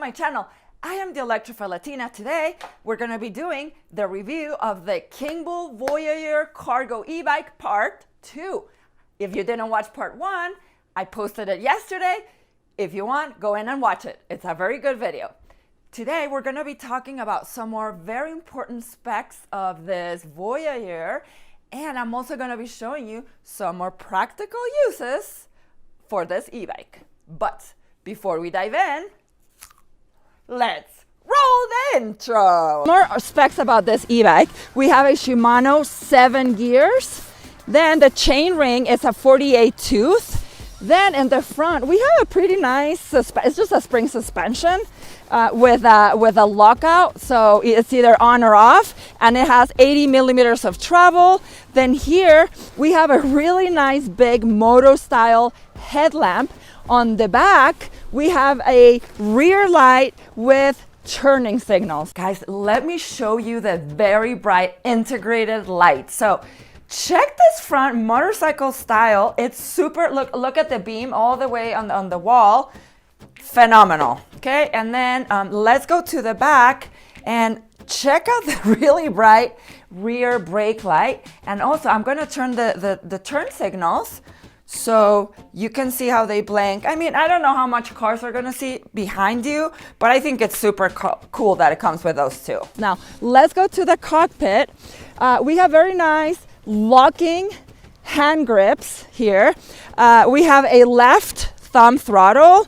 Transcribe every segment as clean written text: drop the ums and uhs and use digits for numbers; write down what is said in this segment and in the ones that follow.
my channel. I am the Electrified Latina. Today, we're gonna be doing the review of the Kingbull Voyager Cargo e-bike Part 2. If you didn't watch Part 1, I posted it yesterday. If you want, go in and watch it. It's a very good video. Today, we're gonna be talking about some more very important specs of this Voyager, and I'm also gonna be showing you some more practical uses for this e-bike. But before we dive in, let's roll the intro. More specs about this e-bike. We have a Shimano 7 gears. Then the chain ring is a 48 tooth. Then in the front, we have a pretty nice, it's just a spring suspension with a lockout. So it's either on or off, and it has 80 millimeters of travel. Then here we have a really nice big moto style headlamp. On the back, we have a rear light with turning signals. Guys, let me show you the very bright integrated light. So check this front motorcycle style. It's super, look at the beam all the way on the wall. Phenomenal. Okay, and then let's go to the back and check out the really bright rear brake light. And also I'm going to turn the turn signals so you can see how they blink. I mean, I don't know how much cars are going to see behind you, but I think it's super cool that it comes with those two. Now let's go to the cockpit. We have very nice locking hand grips here. We have a left thumb throttle,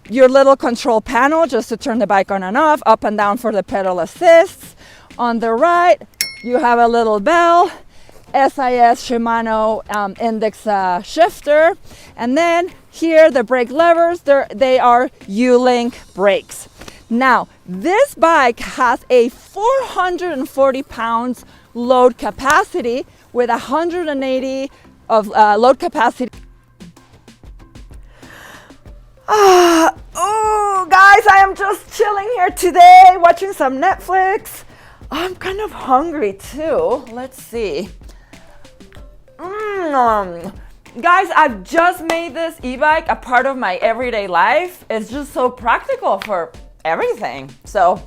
your little control panel just to turn the bike on and off, up and down for the pedal assists. On the right, you have a little bell, SIS Shimano index shifter. And then here, the brake levers, they are U-Link brakes. Now, this bike has a 440 pounds load capacity with 180 of load capacity. Oh, guys, I am just chilling here today, watching some Netflix. I'm kind of hungry too. Let's see. Guys, I've just made this e-bike a part of my everyday life. It's just so practical for everything. So,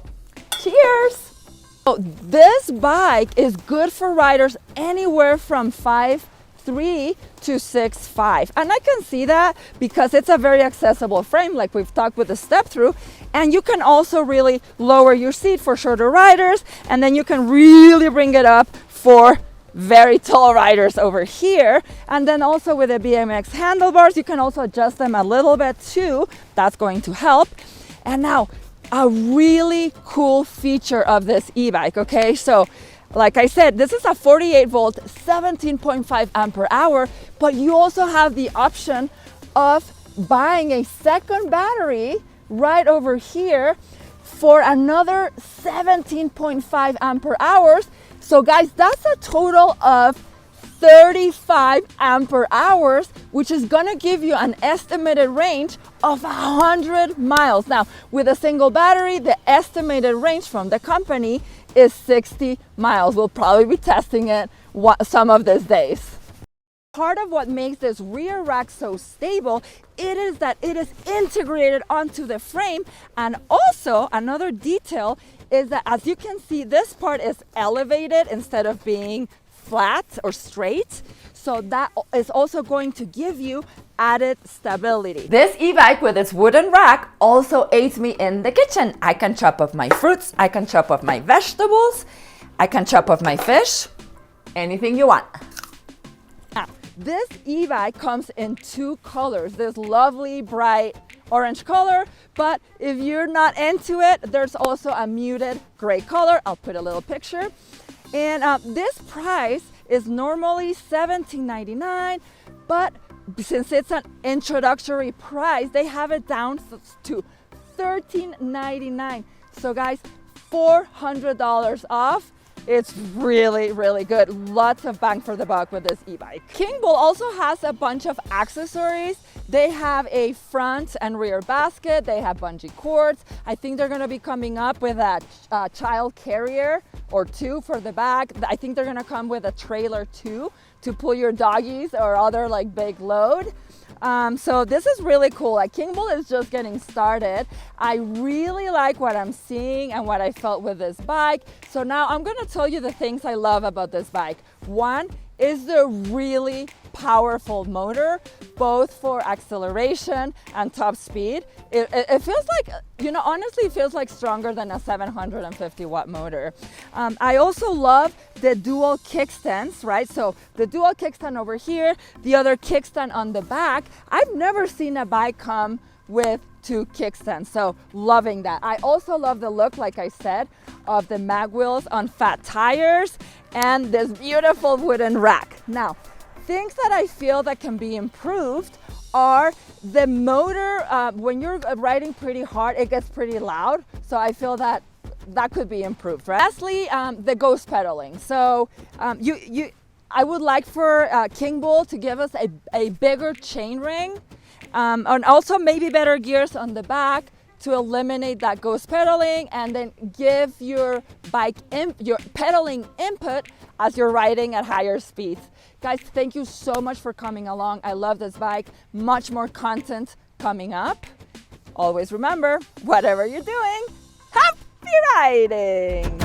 cheers. So this bike is good for riders anywhere from 5'3" to 6'5", and I can see that because it's a very accessible frame, like we've talked with the step through. And you can also really lower your seat for shorter riders, and then you can really bring it up for very tall riders over here. And then also with the BMX handlebars, you can also adjust them a little bit too. That's going to help. And now a really cool feature of this e-bike, okay? So like I said, this is a 48 volt, 17.5 ampere hour, but you also have the option of buying a second battery right over here for another 17.5 ampere hours. So guys, that's a total of 35 ampere hours, which is gonna give you an estimated range of 100 miles. Now, with a single battery, the estimated range from the company is 60 miles. We'll probably be testing it some of these days. Part of what makes this rear rack so stable, it is that it is integrated onto the frame. And also another detail is that, as you can see, this part is elevated instead of being flat or straight. So that is also going to give you added stability. This e-bike with its wooden rack also aids me in the kitchen. I can chop up my fruits, I can chop up my vegetables, I can chop up my fish, anything you want. Now, this e-bike comes in two colors, this lovely bright orange color, but if you're not into it, there's also a muted gray color. I'll put a little picture. And this price is normally $17.99, but since it's an introductory price, they have it down to $13.99. So guys, $400 off. It's really, really good. Lots of bang for the buck with this e-bike. Kingbull also has a bunch of accessories. They have a front and rear basket. They have bungee cords. I think they're gonna be coming up with a child carrier or two for the back. I think they're gonna come with a trailer too to pull your doggies or other like big load. So this is really cool. Like, Kingbull is just getting started. I really like what I'm seeing and what I felt with this bike. So now I'm gonna tell you the things I love about this bike. One is the really powerful motor, both for acceleration and top speed. It feels like, you know, honestly, it feels like stronger than a 750 watt motor. I also love the dual kickstands, right? So the dual kickstand over here, the other kickstand on the back. I've never seen a bike come with 2 kickstands, so loving that. I also love the look, like I said, of the mag wheels on fat tires and this beautiful wooden rack. Now, things that I feel that can be improved are the motor. When you're riding pretty hard, it gets pretty loud, so I feel that that could be improved, right? Lastly, the ghost pedaling. So I would like for Kingbull to give us a bigger chain ring, and also maybe better gears on the back to eliminate that ghost pedaling, and then give your bike your pedaling input as you're riding at higher speeds. Guys, thank you so much for coming along. I love this bike. Much more content coming up. Always remember, whatever you're doing, happy riding!